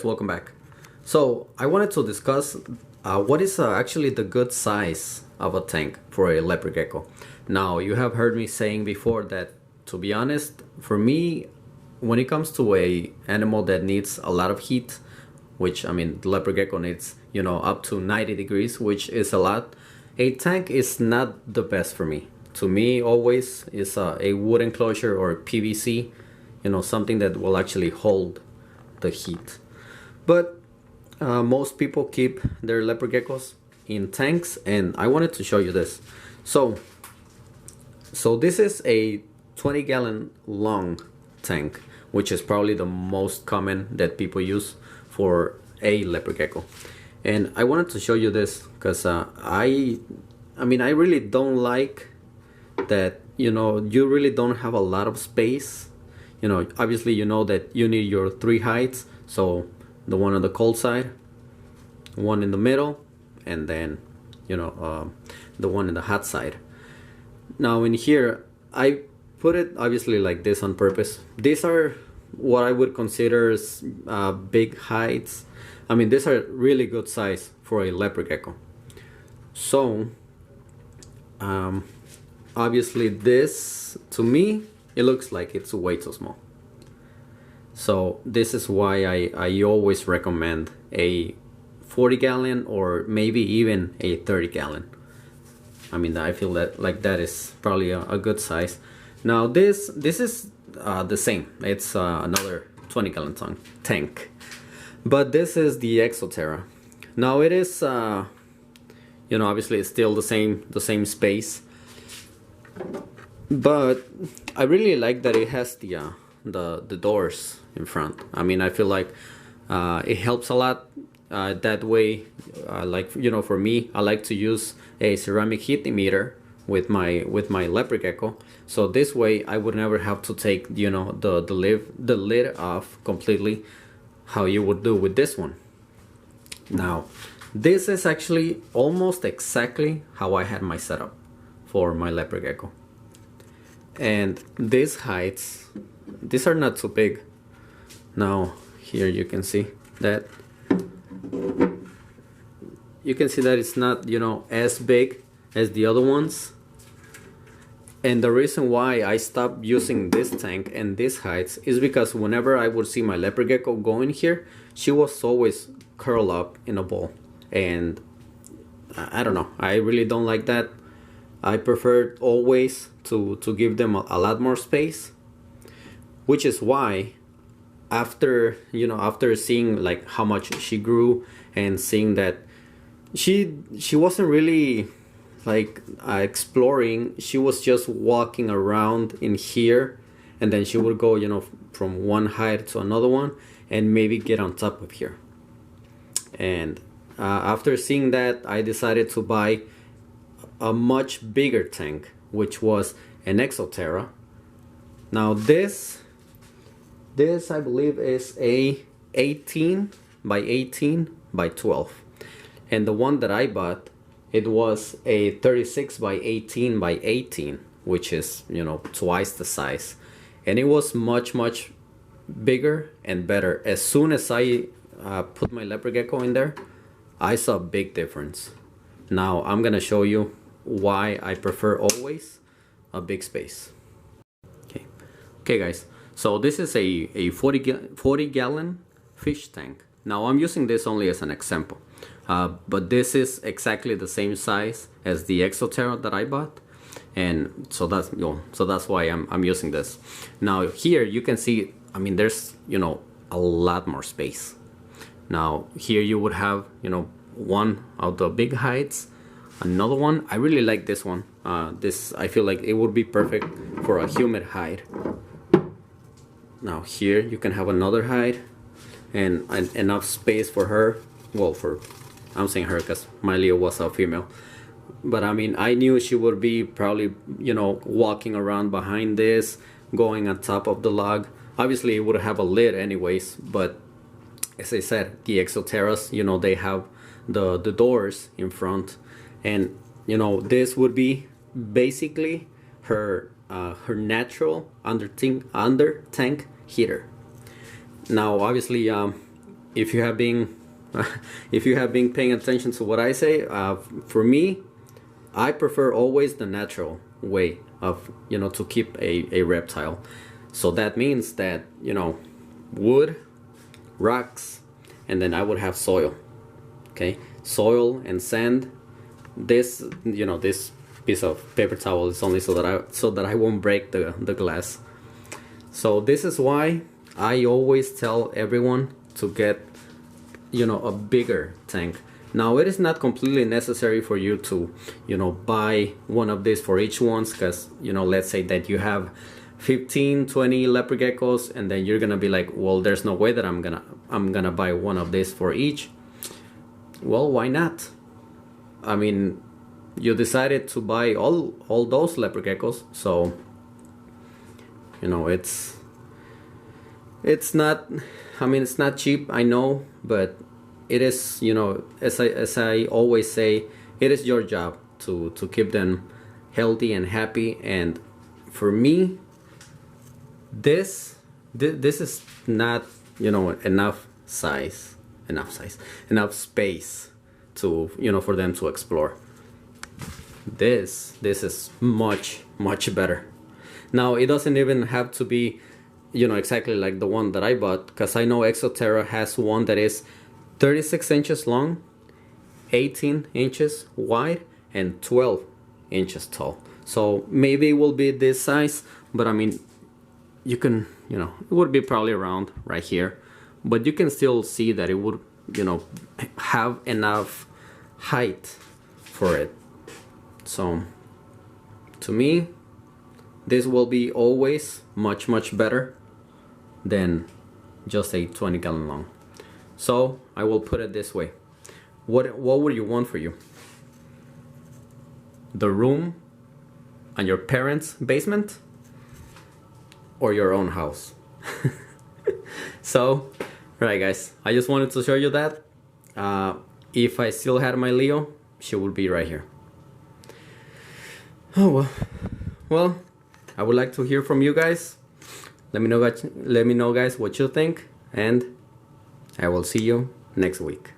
guys, welcome back. So I wanted to discuss what is actually the good size of a tank for a leopard gecko. Now you have heard me saying before that, to be honest, for me, when it comes to a animal that needs a lot of heat, which I mean the leopard gecko needs, you know, up to 90 degrees, which is a lot, a tank is not the best for me. To me, always is a wood enclosure or PVC, you know, something that will actually hold the heat. But most people keep their leopard geckos in tanks, and I wanted to show you this. So this is a 20-gallon long tank, which is probably the most common that people use for a leopard gecko. And I wanted to show you this because I mean, I really don't like that, you know, you really don't have a lot of space. You know, obviously you know that you need your 3 heights. So the one on the cold side, one in the middle, and then, you know, the one in the hot side. Now in here, I put it obviously like this on purpose. These are what I would consider as big heights. I mean, these are really good size for a leopard gecko. So obviously this, to me, it looks like it's way too small. So this is why I always recommend a 40-gallon or maybe even a 30-gallon. I mean, I feel that like that is probably a good size. Now this is the same. It's another 20-gallon tank, but this is the Exo Terra. Now it is, you know, obviously it's still the same space, but I really like that it has the doors in front. I mean, I feel like it helps a lot. That way, like, you know, for me, I like to use a ceramic heat emitter with my leopard gecko. So this way, I would never have to take, you know, the lid off completely, how you would do with this one. Now, this is actually almost exactly how I had my setup for my leopard gecko. And these heights, these are not too big. Now here you can see that it's not, you know, as big as the other ones. And the reason why I stopped using this tank and these heights is because whenever I would see my leopard gecko go in here, she was always curled up in a ball, and I don't know, I really don't like that. I prefer always to give them a lot more space, which is why after, you know, after seeing like how much she grew and seeing that she wasn't really like exploring, she was just walking around in here, and then she would go, you know, from one height to another one and maybe get on top of here. And after seeing that, I decided to buy a much bigger tank, which was an Exo Terra. Now this I believe is a 18 by 18 by 12, and the one that I bought, it was a 36 by 18 by 18, which is, you know, twice the size, and it was much bigger and better. As soon as I put my leopard gecko in there, I saw a big difference. Now I'm gonna show you why I prefer always a big space. Okay guys, so this is a 40-gallon fish tank. Now I'm using this only as an example, but this is exactly the same size as the Exo Terra that I bought, and so that's, you know, so that's why I'm using this. Now here you can see, I mean, there's, you know, a lot more space. Now here you would have, you know, one of the big heights, another one. I really like this one. This, I feel like it would be perfect for a humid hide. Now here you can have another hide and enough space for her. Well, I'm saying her because my Leo was a female, but I mean, I knew she would be probably, you know, walking around behind this, going on top of the log. Obviously it would have a lid anyways, but as I said, the Exo Terras, you know, they have the doors in front, and, you know, this would be basically her natural under tank heater. Now obviously if you have been if you have been paying attention to what I say, for me, I prefer always the natural way of, you know, to keep a reptile. So that means that, you know, wood, rocks, and then I would have soil. Okay, soil and sand. This, you know, this piece of paper towel is only so that I won't break the glass. So this is why I always tell everyone to get, you know, a bigger tank. Now it is not completely necessary for you to, you know, buy one of these for each ones, because, you know, let's say that you have 15-20 leopard geckos, and then you're gonna be like, well, there's no way that I'm gonna buy one of these for each. Well, why not? I mean, you decided to buy all those leopard geckos, so, you know, it's not, I mean, it's not cheap, I know, but it is, you know, as I always say, it is your job to keep them healthy and happy. And for me, this is not, you know, enough space to, you know, for them to explore. This is much better. Now it doesn't even have to be, you know, exactly like the one that I bought, because I know Exo Terra has one that is 36 inches long, 18 inches wide, and 12 inches tall. So maybe it will be this size, but I mean, you can, you know, it would be probably around right here, but you can still see that it would, you know, have enough height for it. So to me, this will be always much better than just a 20-gallon long. So I will put it this way. What would you want for you? The room on your parents' basement, or your own house? So, right guys, I just wanted to show you that. If I still had my Leo, she would be right here. Oh well, I would like to hear from you guys. Let me know guys what you think, and I will see you next week.